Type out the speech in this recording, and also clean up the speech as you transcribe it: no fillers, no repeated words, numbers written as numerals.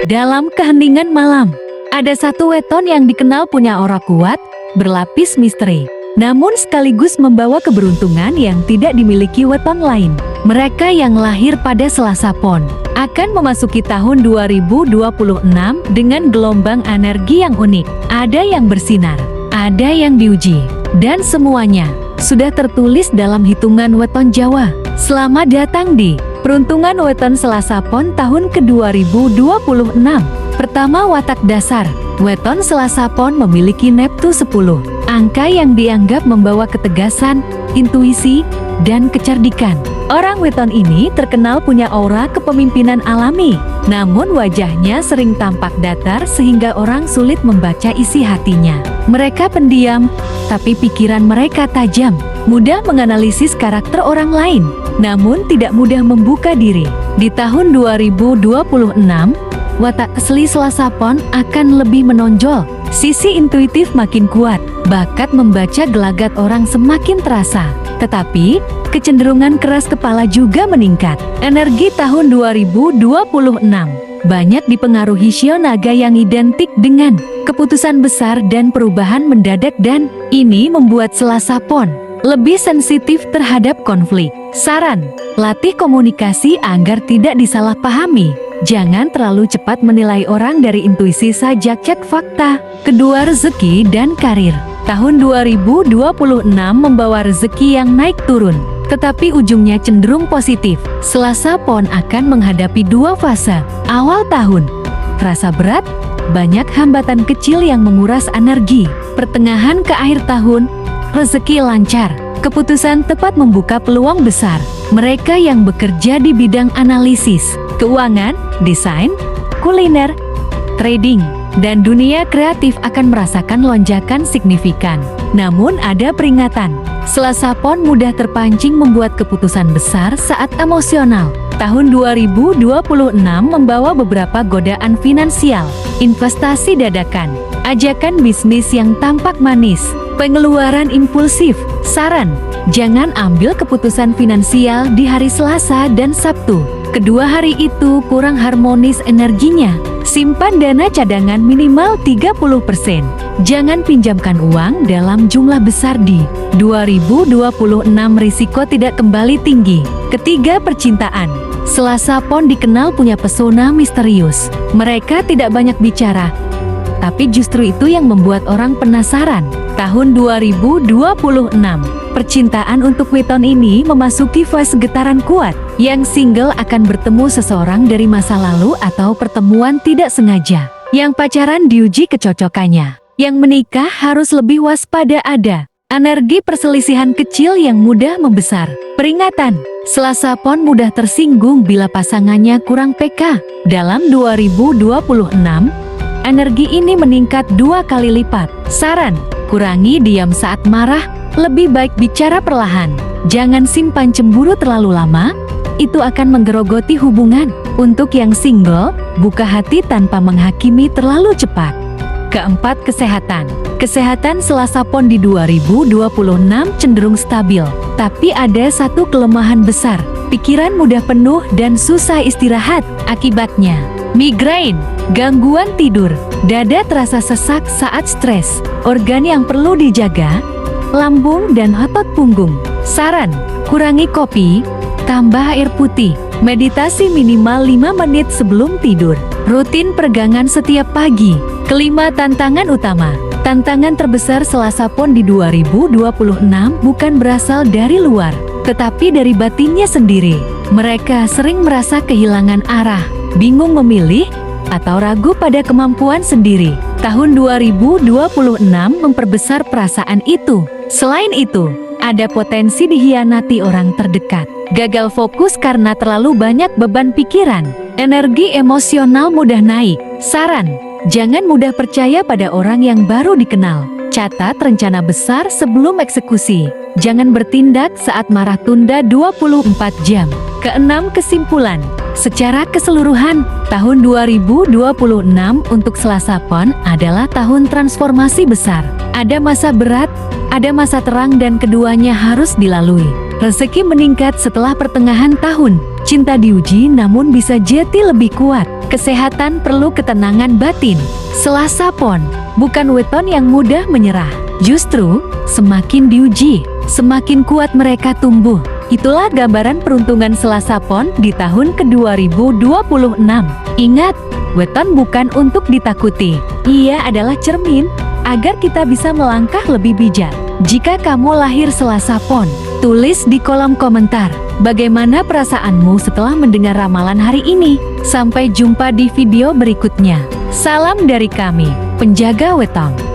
Dalam keheningan malam, ada satu weton yang dikenal punya aura kuat, berlapis misteri, namun sekaligus membawa keberuntungan yang tidak dimiliki weton lain. Mereka yang lahir pada Selasa Pon akan memasuki tahun 2026 dengan gelombang energi yang unik. Ada yang bersinar, ada yang diuji, dan semuanya sudah tertulis dalam hitungan weton Jawa. Selamat datang di Peruntungan Weton Selasa Pon tahun ke-2026. Pertama, watak dasar. Weton Selasa Pon memiliki Neptu 10, angka yang dianggap membawa ketegasan, intuisi, dan kecerdikan. Orang weton ini terkenal punya aura kepemimpinan alami, namun wajahnya sering tampak datar sehingga orang sulit membaca isi hatinya. Mereka pendiam, tapi pikiran mereka tajam, mudah menganalisis karakter orang lain, namun tidak mudah membuka diri. Di tahun 2026, watak asli Selasa Pon akan lebih menonjol. Sisi intuitif makin kuat, bakat membaca gelagat orang semakin terasa. Tetapi, kecenderungan keras kepala juga meningkat. Energi tahun 2026 banyak dipengaruhi shio naga yang identik dengan keputusan besar dan perubahan mendadak, dan ini membuat Selasa Pon lebih sensitif terhadap konflik. Saran, latih komunikasi agar tidak disalahpahami. Jangan terlalu cepat menilai orang dari intuisi saja, cek fakta. Kedua, rezeki dan karir. Tahun 2026 membawa rezeki yang naik turun, tetapi ujungnya cenderung positif. Selasa Pon akan menghadapi dua fase. Awal tahun terasa berat, banyak hambatan kecil yang menguras energi. Pertengahan ke akhir tahun, rezeki lancar, keputusan tepat membuka peluang besar. Mereka yang bekerja di bidang analisis, keuangan, desain, kuliner, trading, dan dunia kreatif akan merasakan lonjakan signifikan. Namun ada peringatan, Selasa Pon mudah terpancing membuat keputusan besar saat emosional. Tahun 2026 membawa beberapa godaan finansial, investasi dadakan, ajakan bisnis yang tampak manis, pengeluaran impulsif. Saran, jangan ambil keputusan finansial di hari Selasa dan Sabtu. Kedua hari itu kurang harmonis energinya. Simpan dana cadangan minimal 30%. Jangan pinjamkan uang dalam jumlah besar di 2026, risiko tidak kembali tinggi. Ketiga, percintaan. Selasa Pon dikenal punya pesona misterius. Mereka tidak banyak bicara, tapi justru itu yang membuat orang penasaran. Tahun 2026, percintaan untuk weton ini memasuki fase getaran kuat. Yang single akan bertemu seseorang dari masa lalu atau pertemuan tidak sengaja. Yang pacaran diuji kecocokannya. Yang menikah harus lebih waspada, ada energi perselisihan kecil yang mudah membesar. Peringatan, Selasa Pon mudah tersinggung bila pasangannya kurang peka. Dalam 2026, energi ini meningkat 2 kali lipat. Saran, kurangi diam saat marah, lebih baik bicara perlahan. Jangan simpan cemburu terlalu lama, itu akan menggerogoti hubungan. Untuk yang single, buka hati tanpa menghakimi terlalu cepat. Keempat, kesehatan. Kesehatan Selasa Pon di 2026 cenderung stabil, tapi ada satu kelemahan besar. Pikiran mudah penuh dan susah istirahat. Akibatnya, migrain, gangguan tidur, dada terasa sesak saat stres. Organ yang perlu dijaga, lambung dan otot punggung. Saran, kurangi kopi, tambah air putih. Meditasi minimal 5 menit sebelum tidur. Rutin peregangan setiap pagi. Kelima, tantangan utama. Tantangan terbesar Selasa Pon di 2026 bukan berasal dari luar, tetapi dari batinnya sendiri. Mereka sering merasa kehilangan arah, bingung memilih, atau ragu pada kemampuan sendiri. Tahun 2026 memperbesar perasaan itu. Selain itu, ada potensi dihianati orang terdekat. Gagal fokus karena terlalu banyak beban pikiran. Energi emosional mudah naik. Saran, jangan mudah percaya pada orang yang baru dikenal. Catat rencana besar sebelum eksekusi. Jangan bertindak saat marah, tunda 24 jam. Keenam, kesimpulan. Secara keseluruhan, tahun 2026 untuk Selasa Pon adalah tahun transformasi besar. Ada masa berat, ada masa terang, dan keduanya harus dilalui. Rezeki meningkat setelah pertengahan tahun. Cinta diuji namun bisa jadi lebih kuat. Kesehatan perlu ketenangan batin. Selasa Pon, bukan weton yang mudah menyerah. Justru, semakin diuji, semakin kuat mereka tumbuh. Itulah gambaran peruntungan Selasa Pon di tahun ke-2026. Ingat, weton bukan untuk ditakuti. Ia adalah cermin agar kita bisa melangkah lebih bijak. Jika kamu lahir Selasa Pon, tulis di kolom komentar bagaimana perasaanmu setelah mendengar ramalan hari ini. Sampai jumpa di video berikutnya. Salam dari kami, penjaga weton.